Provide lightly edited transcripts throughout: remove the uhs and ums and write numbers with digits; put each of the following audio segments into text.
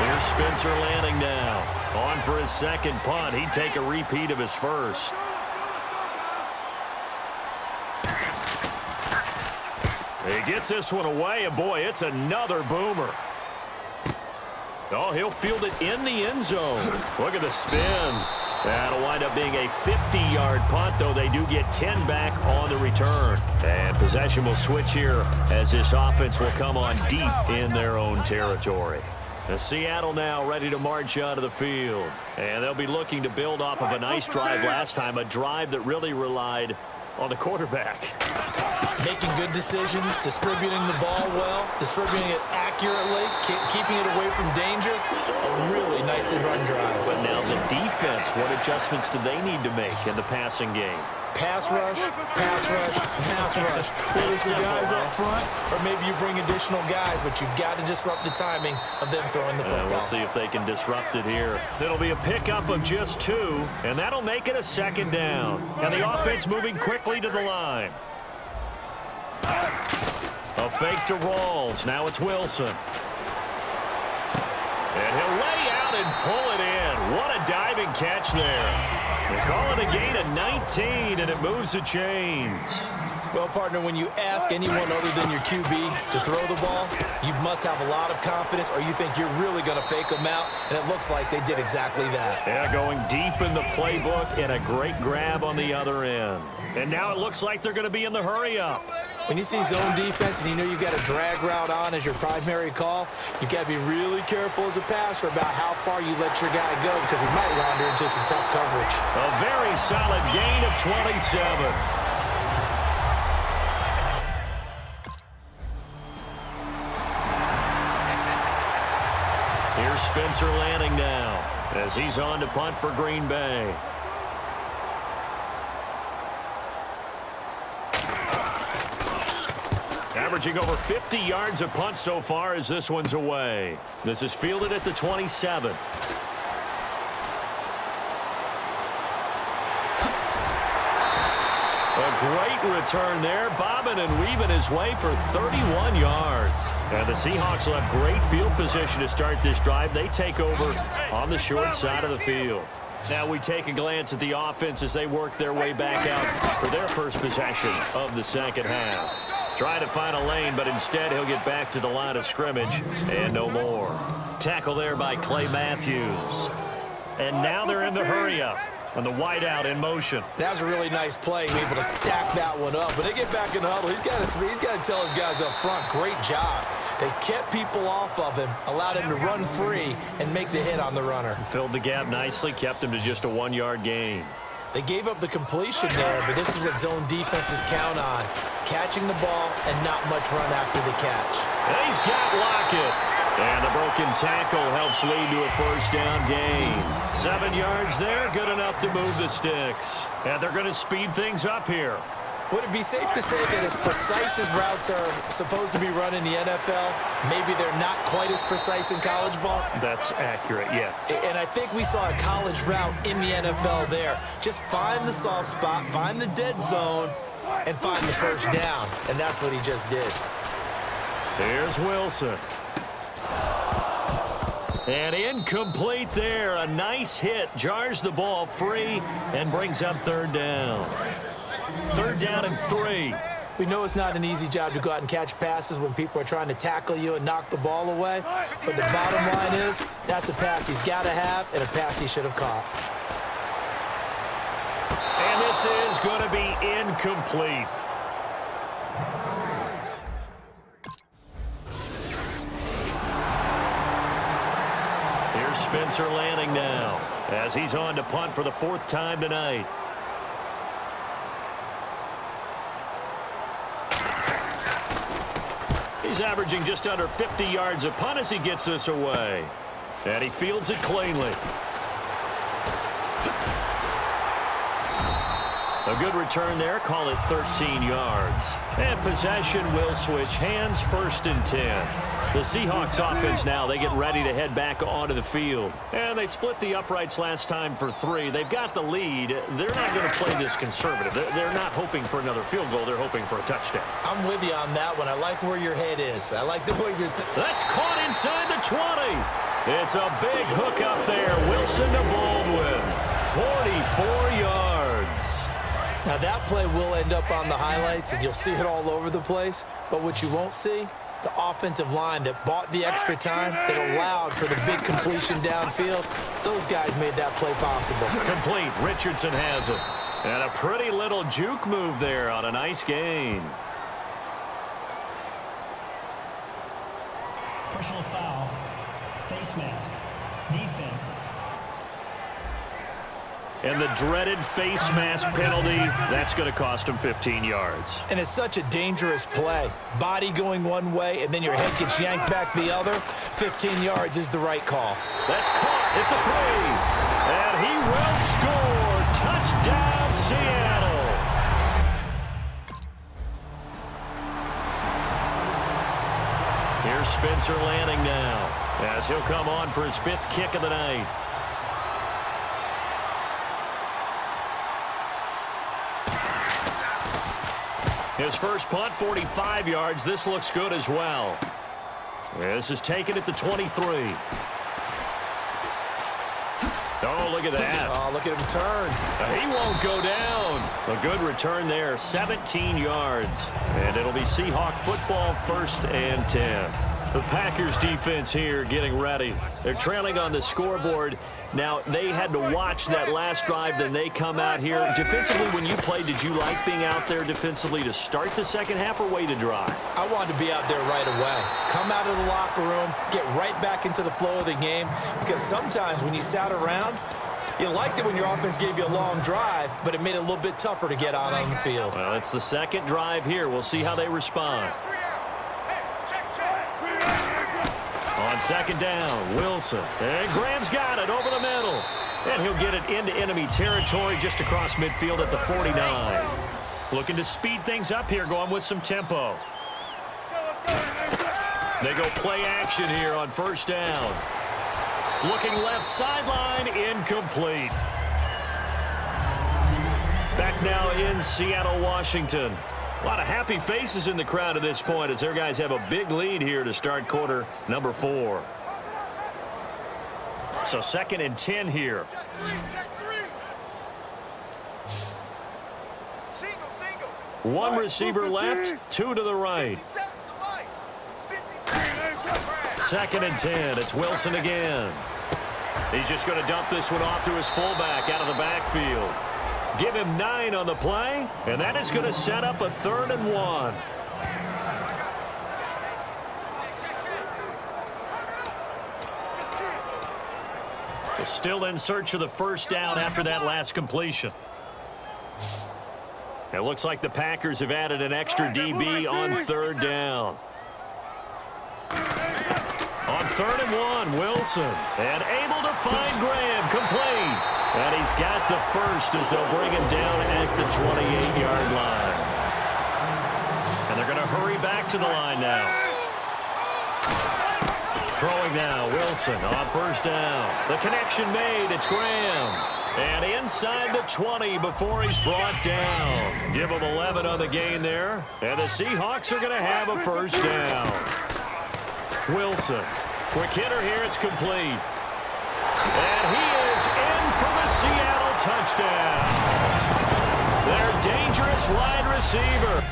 Here's Spencer Lanning now. On for his second punt. He'd take a repeat of his first. He gets this one away, and boy, it's another boomer. Oh, he'll field it in the end zone. Look at the spin. That'll wind up being a 50-yard punt, though they do get 10 back on the return. And possession will switch here as this offense will come on deep in their own territory. Seattle now ready to march out of the field. And they'll be looking to build off of a nice drive last time, a drive that really relied on the quarterback. Making good decisions, distributing the ball well, distributing it accurately, keeping it away from danger. A really nicely run drive. But now the defense, what adjustments do they need to make in the passing game? Pass rush, pass rush, pass rush. Whether it's the guys up front or maybe you bring additional guys, but you've got to disrupt the timing of them throwing the football. We'll see if they can disrupt it here. It'll be a pickup of just 2, and that'll make it a second down. And the offense moving quickly to the line. A fake to Rawls. Now it's Wilson. And he'll lay out and pull it in. What a diving catch there. They call it a gain of 19, and it moves the chains. Well, partner, when you ask anyone other than your QB to throw the ball, you must have a lot of confidence, or you think you're really going to fake them out, and it looks like they did exactly that. Yeah, going deep in the playbook, and a great grab on the other end. And now it looks like they're going to be in the hurry-up. When you see zone defense and you know you've got a drag route on as your primary call, you've got to be really careful as a passer about how far you let your guy go because he might wander into some tough coverage. A very solid gain of 27. Here's Spencer Lanning now as he's on to punt for Green Bay. Averaging over 50 yards a punt so far as this one's away. This is fielded at the 27. A great return there, bobbing and weaving his way for 31 yards. And the Seahawks will have great field position to start this drive. They take over on the short side of the field. Now we take a glance at the offense as they work their way back out for their first possession of the second half. Try to find a lane, but instead he'll get back to the line of scrimmage and no more. Tackle there by Clay Matthews. And now they're in the hurry-up. And the wideout in motion. That was a really nice play, able to stack that one up. But they get back in the huddle. He's got to tell his guys up front, great job. They kept people off of him, allowed him to run free and make the hit on the runner. Filled the gap nicely, kept him to just a 1-yard gain. They gave up the completion there, but this is what zone defenses count on. Catching the ball and not much run after the catch. And he's got Lockett. And the broken tackle helps lead to a first down gain. 7 yards there, good enough to move the sticks. And they're going to speed things up here. Would it be safe to say that as precise as routes are supposed to be run in the NFL, maybe they're not quite as precise in college ball? That's accurate, yeah. And I think we saw a college route in the NFL there. Just find the soft spot, find the dead zone, and find the first down. And that's what he just did. Here's Wilson. And incomplete there. A nice hit. Jars the ball free and brings up third down. Third down and 3. We know it's not an easy job to go out and catch passes when people are trying to tackle you and knock the ball away. But the bottom line is that's a pass he's got to have and a pass he should have caught. And this is going to be incomplete. Here's Spencer Lanning now as he's on to punt for the 4th time tonight. He's averaging just under 50 yards a punt as he gets this away. And he fields it cleanly. A good return there, call it 13 yards. And possession will switch hands, 1st and 10. The Seahawks offense now, they get ready to head back onto the field. And they split the uprights last time for 3. They've got the lead. They're not going to play this conservative. They're not hoping for another field goal. They're hoping for a touchdown. I'm with you on that one. I like where your head is. I like the way you're... That's caught inside the 20. It's a big hook up there. Wilson to Baldwin. 44 yards. Now, that play will end up on the highlights, and you'll see it all over the place. But what you won't see, the offensive line that bought the extra time, that allowed for the big completion downfield, those guys made that play possible. Complete. Richardson has it. And a pretty little juke move there on a nice gain. Personal foul, face mask, defense. And the dreaded face mask penalty, that's going to cost him 15 yards. And it's such a dangerous play. Body going one way, and then your head gets yanked back the other. 15 yards is the right call. That's caught at the 3. And he will score. Touchdown, Seattle. Here's Spencer Lanning now, as he'll come on for his 5th kick of the night. His first punt, 45 yards. This looks good as well. This is taken at the 23. Oh, look at that. Oh, look at him turn. He won't go down. A good return there, 17 yards. And it'll be Seahawk football, 1st and 10. The Packers defense here getting ready. They're trailing on the scoreboard. Now, they had to watch that last drive, then they come out here. Defensively, when you played, did you like being out there defensively to start the second half or wait to drive? I wanted to be out there right away. Come out of the locker room, get right back into the flow of the game, because sometimes when you sat around, you liked it when your offense gave you a long drive, but it made it a little bit tougher to get out on the field. Well, it's the second drive here. We'll see how they respond. On second down, Wilson. And Graham's got it over the middle. And he'll get it into enemy territory just across midfield at the 49. Looking to speed things up here, going with some tempo. They go play action here on first down. Looking left sideline, incomplete. Back now in Seattle, Washington. A lot of happy faces in the crowd at this point as their guys have a big lead here to start quarter number 4. So 2nd and 10 here. One receiver left, 2 to the right. 2nd and 10. It's Wilson again. He's just going to dump this one off to his fullback out of the backfield. Give him 9 on the play, and that is going to set up a 3rd and 1. They're still in search of the first down after that last completion. It looks like the Packers have added an extra DB on 3rd down. On 3rd and 1, Wilson. And able to find Graham, complete. And he's got the first as they'll bring him down at the 28-yard line. And they're going to hurry back to the line now. Throwing now, Wilson on first down. The connection made, it's Graham. And inside the 20 before he's brought down. Give him 11 on the gain there. And the Seahawks are going to have a first down. Wilson. Quick hitter here, it's complete. And he is in for the Seattle touchdown. Their dangerous wide receiver.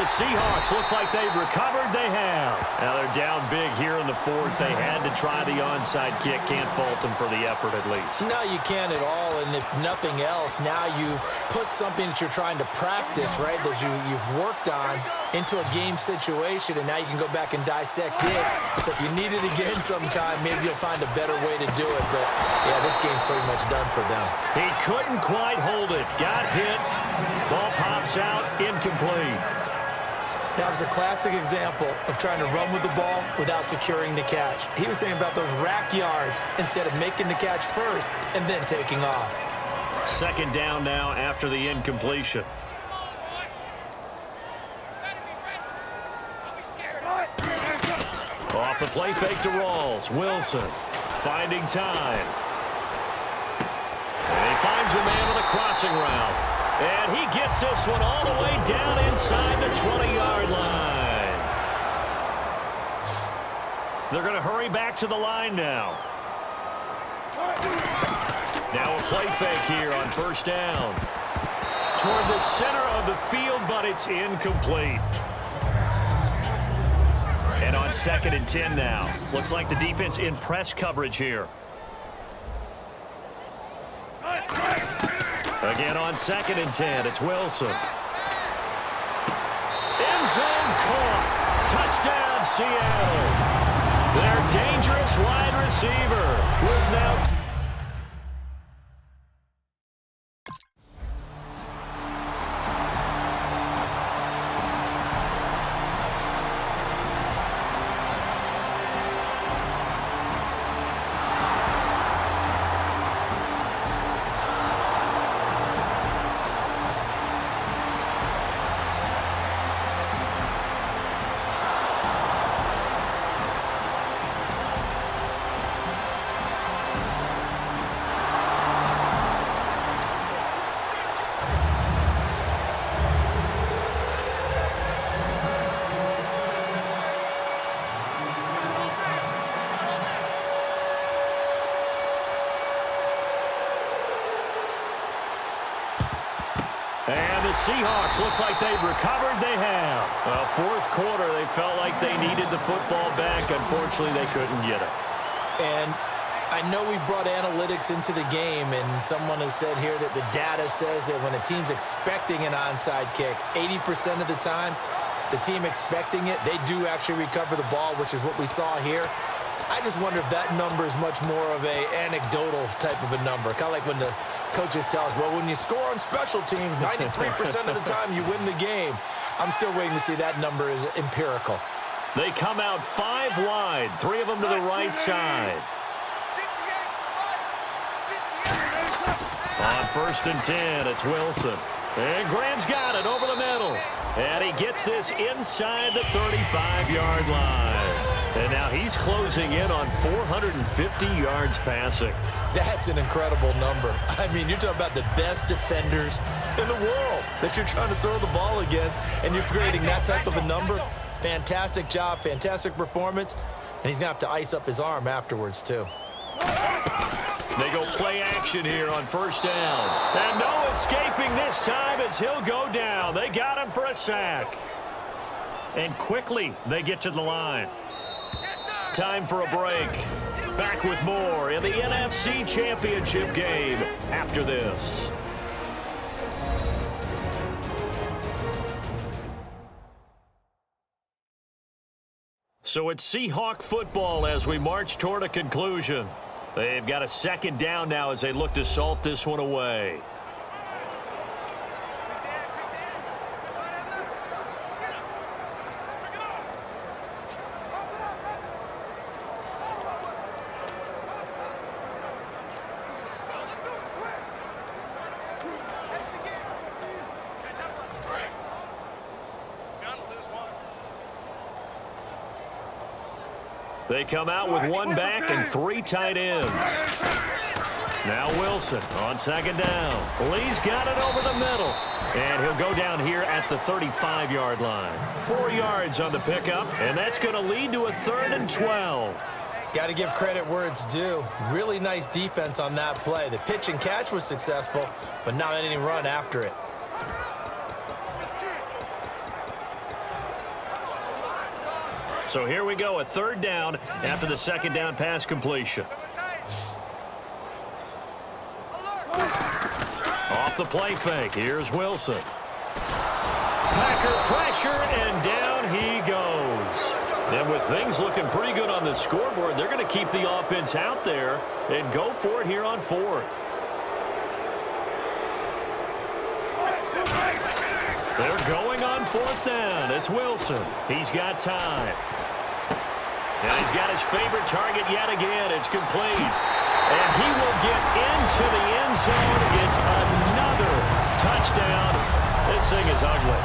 Seahawks, looks like they've recovered. They have. Now they're down big here in the 4th. They had to try the onside kick. Can't fault them for the effort at least. No, you can't at all. And if nothing else, now you've put something that you're trying to practice, right, that you've worked on into a game situation, and now you can go back and dissect it. So if you need it again sometime, maybe you'll find a better way to do it. But, yeah, this game's pretty much done for them. He couldn't quite hold it. Got hit. Ball pops out. Incomplete. That was a classic example of trying to run with the ball without securing the catch. He was thinking about those rack yards instead of making the catch first and then taking off. 2nd down now after the incompletion. Off the play fake to Rawls. Wilson finding time. And he finds a man on the crossing route. And he gets this one all the way down inside the 20-yard line. They're going to hurry back to the line now. Now a play fake here on first down. Toward the center of the field, but it's incomplete. And on 2nd and 10 now. Looks like the defense in press coverage here. Again on 2nd and 10, it's Wilson. End zone caught. Touchdown, Seattle. Their dangerous wide receiver with now... And the Seahawks, looks like they've recovered. They have. Well, fourth quarter, they felt like they needed the football back. Unfortunately, they couldn't get it. And I know we brought analytics into the game, and someone has said here that the data says that when a team's expecting an onside kick, 80% of the time, the team expecting it, they do actually recover the ball, which is what we saw here. I just wonder if that number is much more of a anecdotal type of a number. Kind of like when the coaches tell us, well, when you score on special teams, 93% of the time you win the game. I'm still waiting to see that number is empirical. They come out 5 wide, 3 of them to the right side. On 1st and 10, it's Wilson. And Graham's got it over the middle. And he gets this inside the 35-yard line. And now he's closing in on 450 yards passing. That's an incredible number. I mean, you're talking about the best defenders in the world that you're trying to throw the ball against, and you're creating that type of a number. Fantastic job, fantastic performance, and he's going to have to ice up his arm afterwards, too. They go play action here on first down. And no escaping this time as he'll go down. They got him for a sack. And quickly, they get to the line. Time for a break. Back with more in the NFC Championship game after this. So it's Seahawk football as we march toward a conclusion. They've got a 2nd down now as they look to salt this one away. They come out with 1 back and 3 tight ends. Now Wilson on 2nd down. Lee's got it over the middle. And he'll go down here at the 35-yard line. 4 yards on the pickup, and that's going to lead to a 3rd and 12. Got to give credit where it's due. Really nice defense on that play. The pitch and catch was successful, but not any run after it. So here we go, a 3rd down after the 2nd down pass completion. Off the play fake, here's Wilson. Packer pressure, and down he goes. And with things looking pretty good on the scoreboard, they're going to keep the offense out there and go for it here on 4th. They're going on 4th down. It's Wilson. He's got time. And he's got his favorite target yet again. It's complete. And he will get into the end zone. It's another touchdown. This thing is ugly.